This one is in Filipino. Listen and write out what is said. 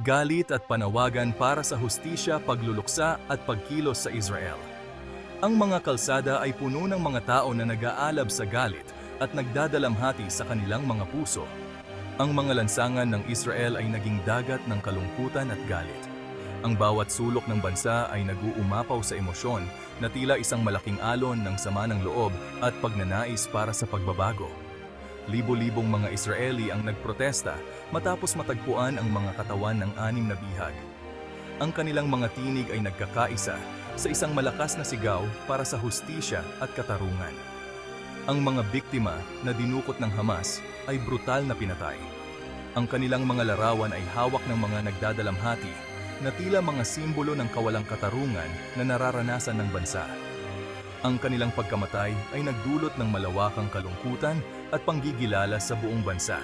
galit at panawagan para sa hustisya, pagluluksa at pagkilos sa Israel. Ang mga kalsada ay puno ng mga tao na nag-aalab sa galit at nagdadalamhati sa kanilang mga puso. Ang mga lansangan ng Israel ay naging dagat ng kalungkutan at galit. Ang bawat sulok ng bansa ay nag-uumapaw sa emosyon na tila isang malaking alon ng sama ng loob at pagnanais para sa pagbabago. Libo-libong mga Israeli ang nagprotesta matapos matagpuan ang mga katawan ng 6 na bihag. Ang kanilang mga tinig ay nagkakaisa sa isang malakas na sigaw para sa hustisya at katarungan. Ang mga biktima na dinukot ng Hamas ay brutal na pinatay. Ang kanilang mga larawan ay hawak ng mga nagdadalamhati na tila mga simbolo ng kawalang katarungan na nararanasan ng bansa. Ang kanilang pagkamatay ay nagdulot ng malawakang kalungkutan at panggigilala sa buong bansa.